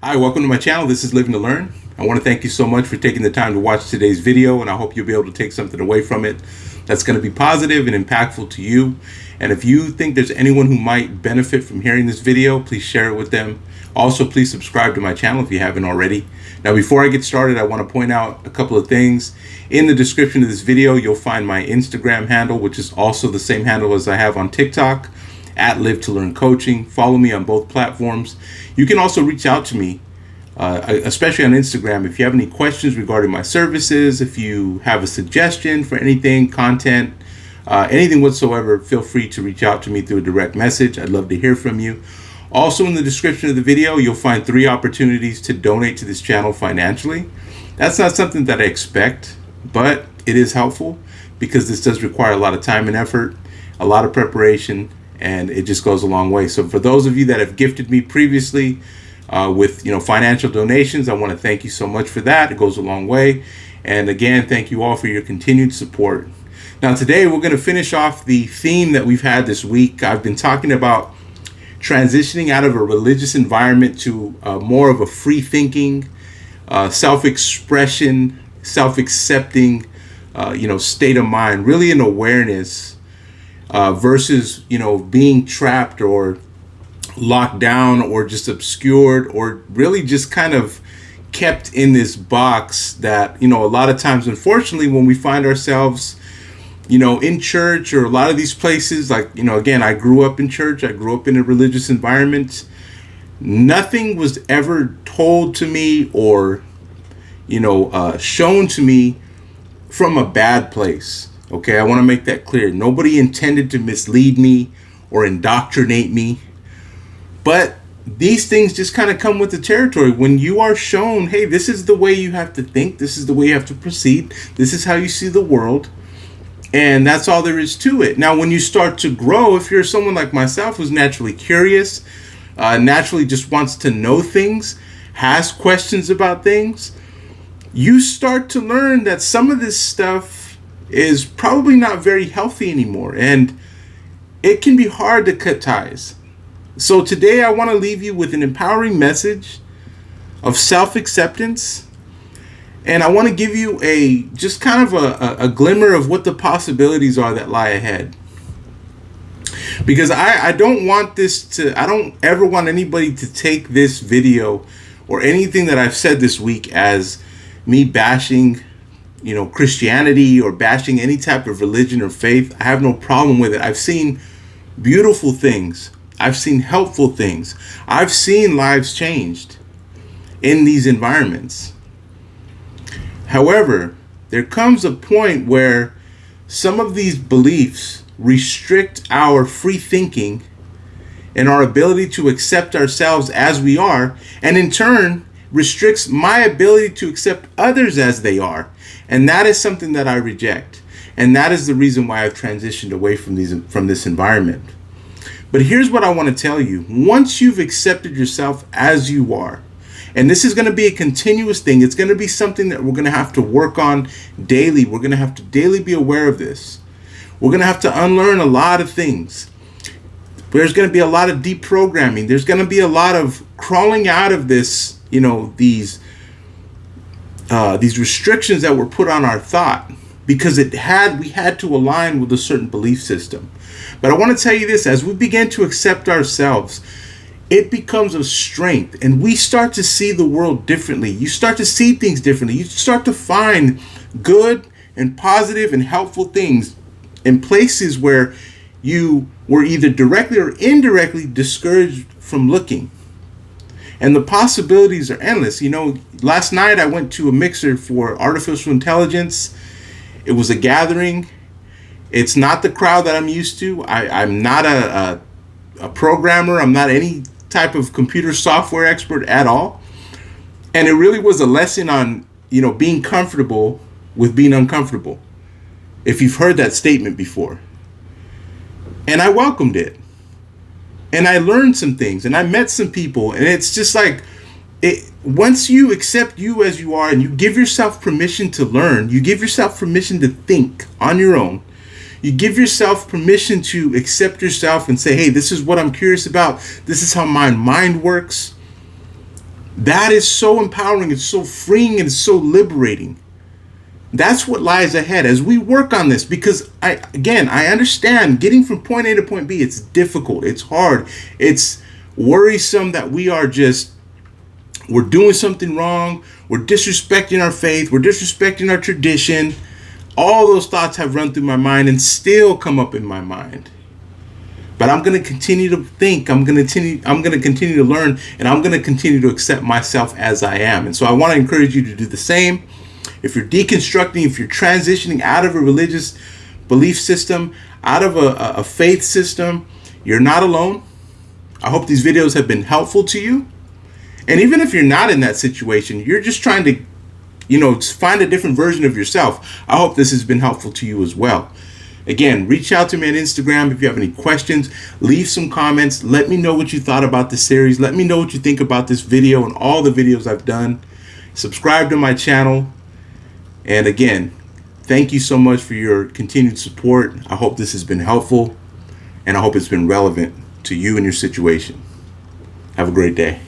Hi, welcome to my channel. This is Living to Learn. I want to thank you so much for taking the time to watch today's video, and I hope you'll be able to take something away from it that's going to be positive and impactful to you. And if you think there's anyone who might benefit from hearing this video, please share it with them. Also, please subscribe to my channel if you haven't already. Now, before I get started, I want to point out a couple of things. In the description of this video, you'll find my Instagram handle, which is also the same handle as I have on TikTok, at Live to Learn Coaching. Follow me on both platforms. You can also reach out to me, especially on Instagram, if you have any questions regarding my services, if you have a suggestion for anything, content, anything whatsoever, feel free to reach out to me through a direct message. I'd love to hear from you. Also, in the description of the video, you'll find 3 opportunities to donate to this channel financially. That's not something that I expect, but it is helpful because this does require a lot of time and effort, a lot of preparation, and it just goes a long way. So for those of you that have gifted me previously with financial donations, I want to thank you so much for that. It goes a long way. And again, thank you all for your continued support. Now today we're going to finish off the theme that we've had this week. I've been talking about transitioning out of a religious environment to more of a free thinking, self-expression, self-accepting state of mind, really an awareness versus being trapped or locked down or just obscured or really just kind of kept in this box that a lot of times, unfortunately, when we find ourselves in church or a lot of these places, like again, I grew up in church, I grew up in a religious environment. Nothing was ever told to me or shown to me from a bad place. Okay, I want to make that clear. Nobody intended to mislead me or indoctrinate me. But these things just kind of come with the territory. When you are shown, hey, this is the way you have to think, this is the way you have to proceed, this is how you see the world, and that's all there is to it. Now, when you start to grow, if you're someone like myself who's naturally curious, naturally just wants to know things, has questions about things, you start to learn that some of this stuff is probably not very healthy anymore, and it can be hard to cut ties. So today I want to leave you with an empowering message of self-acceptance, and I want to give you just kind of a glimmer of what the possibilities are that lie ahead. Because I don't ever want anybody to take this video or anything that I've said this week as me bashing Christianity or bashing any type of religion or faith. I have no problem with it. I've seen beautiful things. I've seen helpful things. I've seen lives changed in these environments. However, there comes a point where some of these beliefs restrict our free thinking and our ability to accept ourselves as we are, and in turn restricts my ability to accept others as they are. And that is something that I reject. And that is the reason why I've transitioned away from this environment. But here's what I want to tell you. Once you've accepted yourself as you are, and this is going to be a continuous thing, it's going to be something that we're going to have to work on daily. We're going to have to daily be aware of this. We're going to have to unlearn a lot of things. There's going to be a lot of deprogramming. There's going to be a lot of crawling out of this, these restrictions that were put on our thought because we had to align with a certain belief system. But I want to tell you this, as we begin to accept ourselves, it becomes a strength, and we start to see the world differently. You start to see things differently. You start to find good and positive and helpful things in places where you were either directly or indirectly discouraged from looking. And the possibilities are endless. Last night I went to a mixer for artificial intelligence. It was a gathering. It's not the crowd that I'm used to. I'm not a programmer. I'm not any type of computer software expert at all. And it really was a lesson on, being comfortable with being uncomfortable. If you've heard that statement before. And I welcomed it. And I learned some things and I met some people, and it's just like once you accept you as you are and you give yourself permission to learn, you give yourself permission to think on your own, You give yourself permission to accept yourself and say, hey, this is what I'm curious about. This is how my mind works. That is so empowering. It's so freeing and it's so liberating. That's what lies ahead as we work on this, because I understand getting from point A to point B, it's difficult, it's hard, it's worrisome that we're doing something wrong, we're disrespecting our faith, we're disrespecting our tradition. All those thoughts have run through my mind and still come up in my mind. But I'm going to continue to think, I'm going to continue to learn, and I'm going to continue to accept myself as I am. And so I want to encourage you to do the same. If you're deconstructing, if you're transitioning out of a religious belief system, out of a faith system, you're not alone. I hope these videos have been helpful to you. And even if you're not in that situation, you're just trying to, find a different version of yourself, I hope this has been helpful to you as well. Again, reach out to me on Instagram if you have any questions. Leave some comments. Let me know what you thought about the series. Let me know what you think about this video and all the videos I've done. Subscribe to my channel. And again, thank you so much for your continued support. I hope this has been helpful, and I hope it's been relevant to you and your situation. Have a great day.